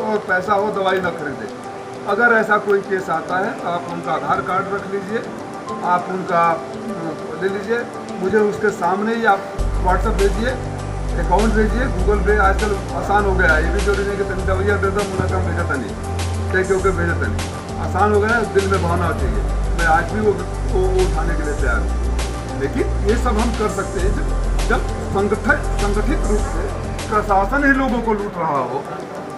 और पैसा हो दवाई न खरीदे। अगर ऐसा कोई केस आता है तो आप उनका आधार कार्ड रख लीजिए, आप उनका ले लीजिए, मुझे उसके सामने ही आप व्हाट्सएप भेजिए, अकाउंट भेजिए, गूगल पे आजकल आसान हो गया है। ये भी जरूरी नहीं कि तनी दवाइयाँ दे दो मुना काम भेजा नहीं, टेक के भेजा नहीं, आसान हो गया है। दिल में भावना चाहिए, मैं आज भी वो उठाने के लिए तैयार हूँ। लेकिन ये सब हम कर सकते हैं जब संगठित रूप से प्रशासन ही लोगों को लूट रहा हो,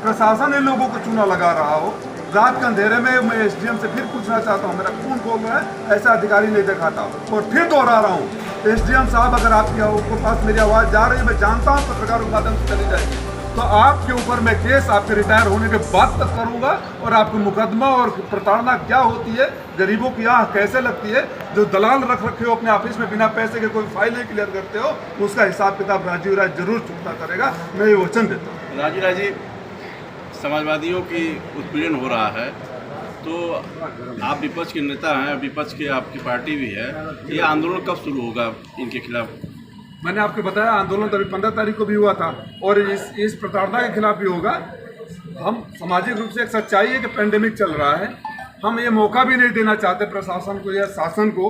प्रशासन ही लोगों को चूना लगा रहा हो। रात के अंधेरे में मैं एसडीएम से फिर पूछना चाहता हूँ, मेरा खून खोल रहा है, ऐसा अधिकारी नहीं देखा था। और फिर दोहरा रहा हूँ, एसडीएम साहब अगर आपके पास मेरी आवाज़ जा रही है, मैं जानता हूँ पत्रकार के माध्यम से चली जाएगी, तो आपके ऊपर मैं केस आपके रिटायर होने के बाद तक करूंगा। और आपको मुकदमा और प्रताड़ना क्या होती है, गरीबों की आँख कैसे लगती है, जो दलाल रख रखे हो अपने ऑफिस में बिना पैसे के, कोई फाइल नहीं क्लियर करते हो, उसका हिसाब किताब राजीव राय जरूर चुकता करेगा, मैं ये वचन देता हूँ। राजीव राय जी, समाजवादियों की उत्पीड़न हो रहा है, तो आप विपक्ष के नेता हैं, विपक्ष की आपकी पार्टी भी है, ये आंदोलन कब शुरू होगा इनके खिलाफ? मैंने आपको बताया आंदोलन तो अभी 15 तारीख को भी हुआ था, और इस प्रताड़ना के खिलाफ भी होगा। हम सामाजिक रूप से एक सच्चाई है कि पेंडेमिक चल रहा है, हम ये मौका भी नहीं देना चाहते प्रशासन को या शासन को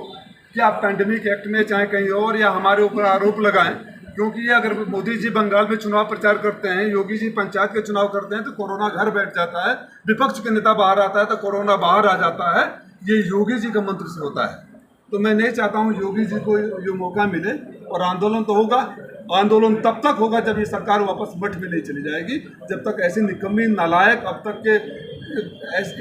कि आप पेंडेमिक एक्ट में चाहे कहीं और या हमारे ऊपर आरोप लगाएं। क्योंकि ये अगर मोदी जी बंगाल में चुनाव प्रचार करते हैं, योगी जी पंचायत के चुनाव करते हैं तो कोरोना घर बैठ जाता है, विपक्ष के नेता बाहर आता है तो कोरोना बाहर आ जाता है। ये योगी जी का मंत्र से होता है। तो मैं नहीं चाहता हूँ योगी जी को जो मौका मिले, और आंदोलन तो होगा। आंदोलन तब तक होगा जब ये सरकार वापस मठ में नहीं चली जाएगी, जब तक ऐसी निकम्मी नालायक अब तक के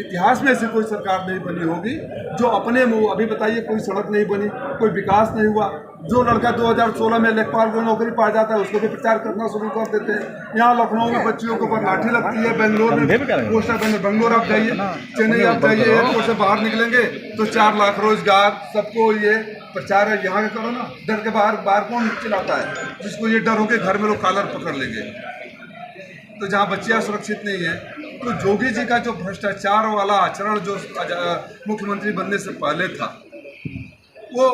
इतिहास में ऐसी कोई सरकार नहीं बनी होगी जो अपने मुँह, अभी बताइए कोई सड़क नहीं बनी, कोई विकास नहीं हुआ। जो लड़का 2016 में लेखपाल को नौकरी पा जाता है उसको भी प्रचार करना शुरू कर देते हैं। यहाँ लखनऊ में बच्चियों के ऊपर लाठी लगती है, बेंगलोर में पोस्टर बने, बेंगलोर आप जाइए, चेन्नई आप जाइए, एयरपोर्ट से बाहर निकलेंगे तो 4 लाख रोजगार, सबको ये प्रचार है। यहाँ का करो ना, डर के बाहर कौन चिल्लाता है, जिसको ये डर हो के घर में लोग कॉलर पकड़ लेंगे। तो जहाँ बच्चियाँ सुरक्षित नहीं है, तो योगी जी का जो भ्रष्टाचार वाला आचरण जो मुख्यमंत्री बनने से पहले था, वो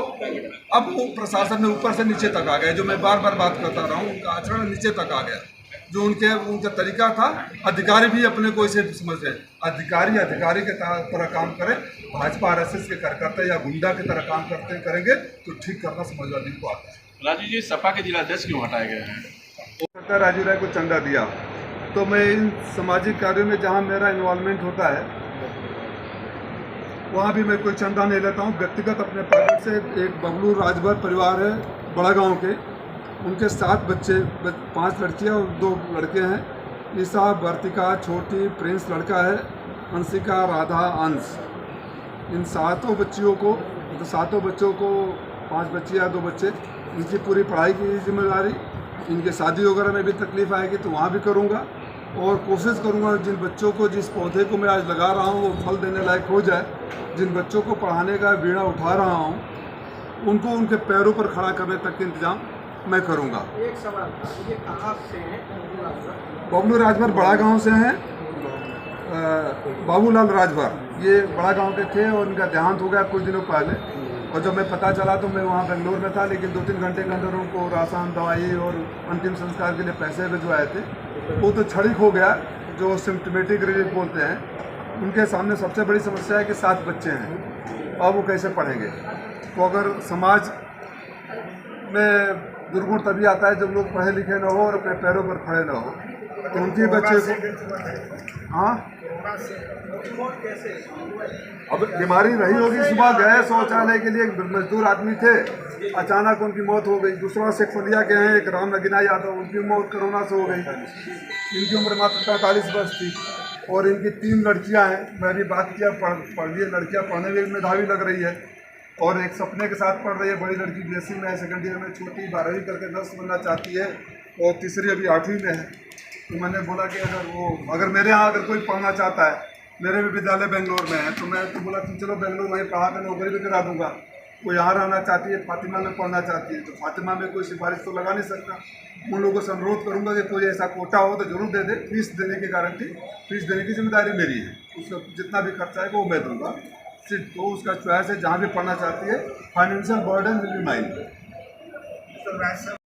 अब वो प्रशासन में ऊपर से नीचे तक आ गया। जो मैं बार बार बात करता रहा हूँ, उनका आचरण नीचे तक आ गया। जो उनका तरीका था, अधिकारी भी अपने को इसे समझ रहे, अधिकारी के तरह काम करें, भाजपा आरएसएस के कार्यकर्ता या गुंडा की तरह काम करेंगे तो ठीक करना समाजवादी को आता है। राजीव जी, सपा के जिलाध्यक्ष क्यों हटाए गए हैं? हो सकता है राजीव राय को चंदा दिया, तो मैं इन सामाजिक कार्यों में जहाँ मेरा इन्वॉल्वमेंट होता है वहाँ भी मैं कोई चंदा नहीं लेता हूँ। व्यक्तिगत अपने पॉकेट से एक बबलू राजभर परिवार है बड़ा गांव के, उनके 7 बच्चे, 5 लड़कियाँ और 2 लड़के हैं। ईसा, वर्तिका, छोटी, प्रिंस लड़का है, अंशिका, राधा, अंश। इन 7 बच्चियों को, तो 7 बच्चों को, 5 बच्चियाँ 2 बच्चे, इनकी पूरी पढ़ाई की जिम्मेदारी, इनके शादी वगैरह में भी तकलीफ आएगी तो वहाँ भी करूँगा। और कोशिश करूँगा जिन बच्चों को, जिस पौधे को मैं आज लगा रहा हूँ वो फल देने लायक हो जाए। जिन बच्चों को पढ़ाने का बीड़ा उठा रहा हूँ उनको उनके पैरों पर खड़ा करने तक के इंतजाम मैं करूँगा। एक सवाल, ये कहाँ से हैं? बबलू राजभर बड़ा गांव से हैं, बाबूलाल राजभर ये बड़ा गांव के थे और उनका देहांत हो गया कुछ दिनों पहले। और जब मैं पता चला तो मैं वहाँ बेंगलोर में था, लेकिन 2-3 घंटे के अंदर उनको राशन, दवाई और अंतिम संस्कार के लिए पैसे भिजवाए थे। वो तो क्षणिक हो गया, जो सिम्टमेटिक रिलीफ बोलते हैं। उनके सामने सबसे बड़ी समस्या है कि 7 बच्चे हैं, अब वो कैसे पढ़ेंगे। तो अगर समाज में दुर्गुण तभी आता है जब लोग पढ़े लिखे न हो और अपने पैरों पर खड़े न हो। तो उनके बच्चे को, हाँ, अब बीमारी रही होगी। सुबह गए शौचालय के लिए, मजदूर आदमी थे, अचानक उनकी मौत हो गई। दूसरा शेखफलिया के हैं एक राम नगीना यादव, उनकी मौत कोरोना से हो गई। इनकी उम्र मात्र 45 वर्ष थी और इनकी 3 लड़कियां हैं। मैं भी बात किया, पढ़ लिए, लड़कियां पढ़ने में मेधावी लग रही है और एक सपने के साथ पढ़ रही है। बड़ी लड़की बीएससी में है, सेकेंड ईयर में, छोटी 12वीं करके नर्स बनना चाहती है और तीसरी अभी 8वीं में है। तो मैंने बोला कि अगर मेरे यहाँ अगर कोई पढ़ना चाहता है, मेरे भी विद्यालय बेंगलोर में है, तो मैं तो बोला तुम चलो बेंगलोर वहीं पढ़ा कर नौकरी भी करा दूंगा। वो यहाँ रहना चाहती है, फातिमा में पढ़ना चाहती है, तो फातिमा में कोई सिफारिश तो लगा नहीं सकता। उन लोगों से अनुरोध करूँगा कि कोई ऐसा कोटा हो तो जरूर दे दे। फीस देने की गारंटी, फीस देने की जिम्मेदारी मेरी है, उसका जितना भी खर्चा है वो मैं दूँगा। सिर्फ तो उसका चॉइस है, जहाँ भी पढ़ना चाहती है, financial burden will be mine.